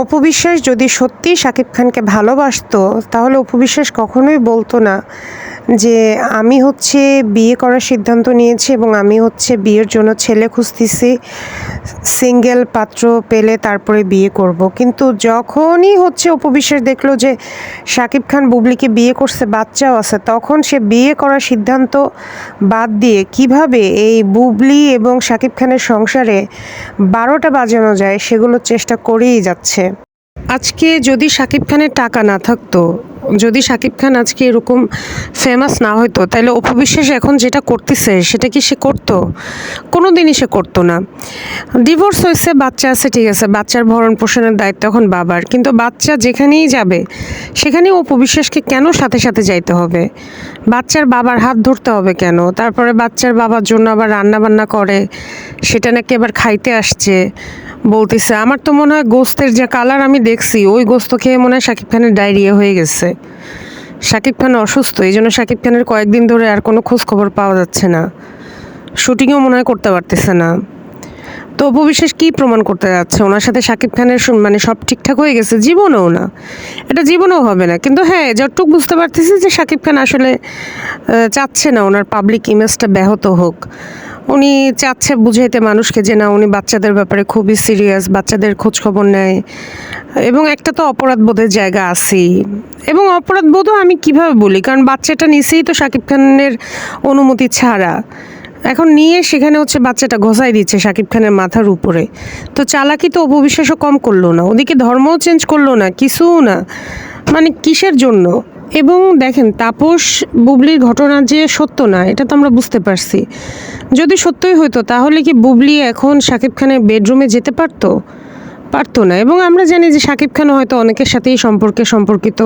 অপু বিশ্বাস যদি সত্যি শাকিব খানকে ভালোবাসতো তাহলে অপু বিশ্বাস কখনোই বলতো না যে আমি হচ্ছে বিয়ে করার সিদ্ধান্ত নিয়েছি এবং আমি হচ্ছে বিয়ের জন্য ছেলে খুঁজতেছি, সিঙ্গেল পাত্র পেলে তারপরে বিয়ে করব। কিন্তু যখনই হচ্ছে অপু বিশ্বাস দেখলো যে শাকিব খান বুবলিকে বিয়ে করছে, বাচ্চাও আছে, তখন সে বিয়ে করার সিদ্ধান্ত বাদ দিয়ে কিভাবে এই বুবলি এবং শাকিব খানের সংসারে 12টা বাজানো যায় সেগুলোর চেষ্টা করেই যাচ্ছে। আজকে যদি শাকিব খানের টাকা না থাকতো, যদি শাকিব খান আজকে এরকম ফেমাস না হতো, তাহলে অপু বিশ্বাস এখন যেটা করতেছে সেটা কি সে করতো? কোনো দিনই সে করতো না। ডিভোর্স হয়েছে, বাচ্চা আছে, ঠিক আছে, বাচ্চার ভরণ পোষণের দায়িত্ব এখন বাবার, কিন্তু বাচ্চা যেখানেই যাবে সেখানেই অপু বিশ্বাসকে কেন সাথে সাথে যাইতে হবে? বাচ্চার বাবার হাত ধরতে হবে কেন? তারপরে বাচ্চার বাবার জন্য আবার রান্না বান্না করে, সেটা নাকি আবার খাইতে আসছে বলতেছে। আমার তো মনে হয় গোস্তের যে কালার আমি দেখছি, ওই গোস্ত খেয়ে মনে হয় শাকিব খানের ডায়রিয়া হয়ে গেছে। শাকিব খান অসুস্থ, এই জন্য শাকিব খানের কয়েকদিন ধরে আর কোনো খোঁজ খবর পাওয়া যাচ্ছে না, শুটিংও মনে হয় করতে পারতেছে না। তো অপু বিশ্বাস কী প্রমাণ করতে যাচ্ছে? ওনার সাথে শাকিব খানের মানে সব ঠিকঠাক হয়ে গেছে? জীবনেও না, এটা জীবনেও হবে না। কিন্তু হ্যাঁ, যতটুকু বুঝতে পারতেছি যে শাকিব খান আসলে চাচ্ছে না ওনার পাবলিক ইমেজটা ব্যাহত হোক। উনি চাচ্ছে বুঝাইতে মানুষকে যে না, উনি বাচ্চাদের ব্যাপারে খুবই সিরিয়াস, বাচ্চাদের খোঁজখবর নেয়, এবং একটা তো অপরাধবোধের জায়গা আছেই। এবং অপরাধবোধও আমি কিভাবে বলি, কারণ বাচ্চাটা নিছেই তো শাকিব খানের অনুমতি ছাড়া, এখন নিয়ে সেখানে হচ্ছে বাচ্চাটা ঘষাই দিচ্ছে শাকিব খানের মাথার উপরে। তো চালাকি তো অপু বিশ্বাসও কম করলো না, ওদিকে ধর্মও চেঞ্জ করলো না, কিছুও না, মানে কিসের জন্য? এবং দেখেন, তাপস বুবলির ঘটনা যে সত্য না এটা তো আমরা বুঝতে পারছি। যদি সত্যই হইতো তাহলে কি বুবলি এখন শাকিব খানের বেডরুমে যেতে পারতো? পারতো না। এবং আমরা জানি যে শাকিব খান হয়তো অনেকের সাথেই সম্পর্কিত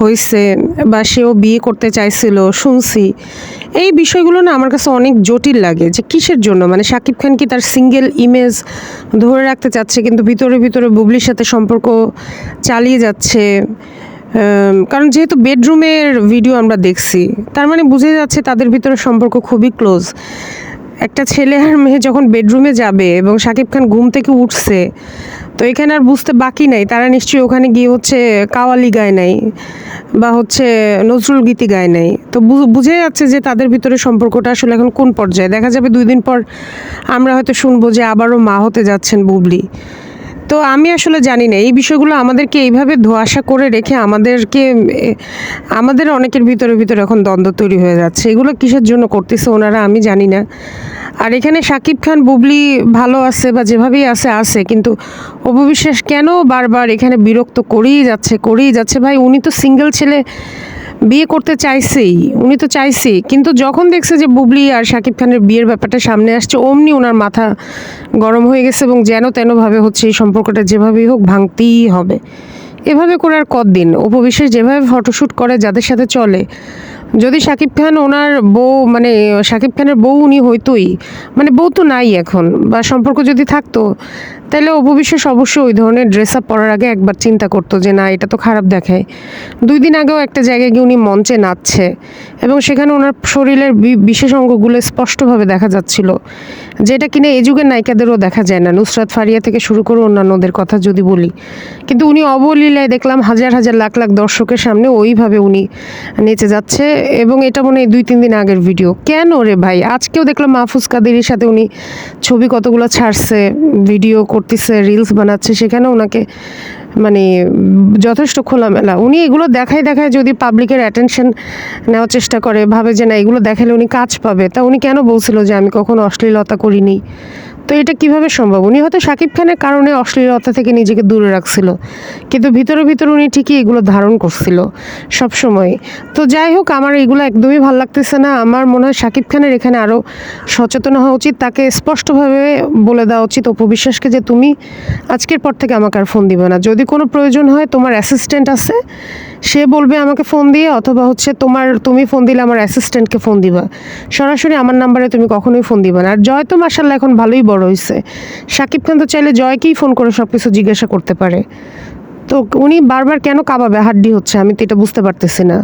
হয়েছে, বা সেও বিয়ে করতে চাইছিল শুনছি। এই বিষয়গুলো না আমার কাছে অনেক জটিল লাগে, যে কিসের জন্য? মানে শাকিব খান কি তার সিঙ্গেল ইমেজ ধরে রাখতে চাচ্ছে, কিন্তু ভিতরে ভিতরে বুবলির সাথে সম্পর্ক চালিয়ে যাচ্ছে? কারণ যেহেতু বেডরুমের ভিডিও আমরা দেখছি, তার মানে বুঝে যাচ্ছে তাদের ভিতরে সম্পর্ক খুবই ক্লোজ। একটা ছেলে আর মেয়ে যখন বেডরুমে যাবে এবং শাকিব খান ঘুম থেকে উঠছে, তো এখানে আর বুঝতে বাকি নাই তারা নিশ্চয়ই ওখানে গিয়ে হচ্ছে কাওয়ালি গায় নাই, বা হচ্ছে নজরুল গীতি গায় নাই। তো বুঝে যাচ্ছে যে তাদের ভিতরে সম্পর্কটা আসলে এখন কোন পর্যায়ে। দেখা যাবে 2 দিন পর আমরা হয়তো শুনবো যে আবারও মা হতে যাচ্ছেন বুবলি। তো আমি আসলে জানি না, এই বিষয়গুলো আমাদেরকে এইভাবে ধোঁয়াশা করে রেখে আমাদের অনেকের ভিতরে এখন দ্বন্দ্ব তৈরি হয়ে যাচ্ছে। এগুলো কিসের জন্য করতেছে ওনারা আমি জানি না। আর এখানে শাকিব খান বুবলি ভালো আছে বা যেভাবেই আছে, কিন্তু অপু বিশ্বাস কেন বারবার এখানে বিরক্ত করেই যাচ্ছে? ভাই, উনি তো সিঙ্গেল ছেলে, বিয়ে করতে চাইছেই, উনি তো চাইছেই, কিন্তু যখন দেখছে যে বুবলি আর শাকিব খানের বিয়ের ব্যাপারটা সামনে আসছে, অমনি ওনার মাথা গরম হয়ে গেছে এবং যেন তেনভাবে হচ্ছে এই সম্পর্কটা যেভাবেই হোক ভাঙতেই হবে। এভাবে করে আর কতদিন? অপু বিশ্বাস যেভাবে ফটোশ্যুট করে, যাদের সাথে চলে, যদি শাকিব খান ওনার বউ, মানে শাকিব খানের বউ উনি হইতোই, মানে বউ তো নাই এখন, বা সম্পর্ক যদি থাকতো, তাহলে অপু বিশ্বাস অবশ্যই ওই ধরনের ড্রেস আপ পরার আগে একবার চিন্তা করতো যে না, এটা তো খারাপ দেখায়। 2 দিন আগেও একটা জায়গায় গিয়ে উনি মঞ্চে নাচছে এবং সেখানে ওনার শরীরের বিশেষ অঙ্গগুলো স্পষ্টভাবে দেখা যাচ্ছিল, যেটা কিনা এই যুগের নায়িকাদেরও দেখা যায় না, নুসরাত ফারিয়া থেকে শুরু করে অন্যান্যদের কথা যদি বলি। কিন্তু উনি অবলীলায় দেখলাম হাজার লাখ দর্শকের সামনে ওইভাবে উনি নেচে যাচ্ছে, এবং এটা মনে হয় 2-3 দিন আগের ভিডিও। কেন রে ভাই? আজকেও দেখলাম মাহফুজ কাদেরীর সাথে উনি ছবি কতগুলো ছাড়ছে, ভিডিও করতেছে, রিলস বানাচ্ছে, সেখানে ওনাকে মানে যথেষ্ট খোলামেলা। উনি এগুলো দেখায় যদি পাবলিকের অ্যাটেনশন নেওয়ার চেষ্টা করে, ভাবে যে না এগুলো দেখালে উনি কাজ পাবে, তা উনি কেন বলছিল যে আমি কখনো অশ্লীলতা করিনি? তো এটা কিভাবে সম্ভব? উনি হয়তো শাকিব খানের কারণে অশ্লীলতা থেকে নিজেকে দূরে রাখছিল, কিন্তু ভিতরে উনি ঠিকই এগুলো ধারণ করছিল সবসময়। তো যাই হোক, আমার এগুলো একদমই ভালো লাগতেছে না। আমার মনে হয় শাকিব খানের এখানে আরও সচেতন হওয়া উচিত, তাকে স্পষ্টভাবে বলে দেওয়া উচিত অপু বিশ্বাসকে যে তুমি আজকের পর থেকে আমাকে আর ফোন দিবে না। যদি কোনো প্রয়োজন হয়, তোমার অ্যাসিস্ট্যান্ট আছে, সে বলবে আমাকে ফোন দিয়ে, অথবা হচ্ছে তুমি ফোন দিলে আমার অ্যাসিস্ট্যান্টকে ফোন দিবা, সরাসরি আমার নাম্বারে তুমি কখনোই ফোন দিবা না। আর জয় তো মাশাআল্লাহ এখন ভালোই বড় হয়েছে, শাকিব খান তো চাইলে জয়কেই ফোন করে সব কিছু জিজ্ঞাসা করতে পারে। তো উনি বারবার কেন কাবাবে হাড্ডি হচ্ছে, আমি তো এটা বুঝতে পারতেছি না।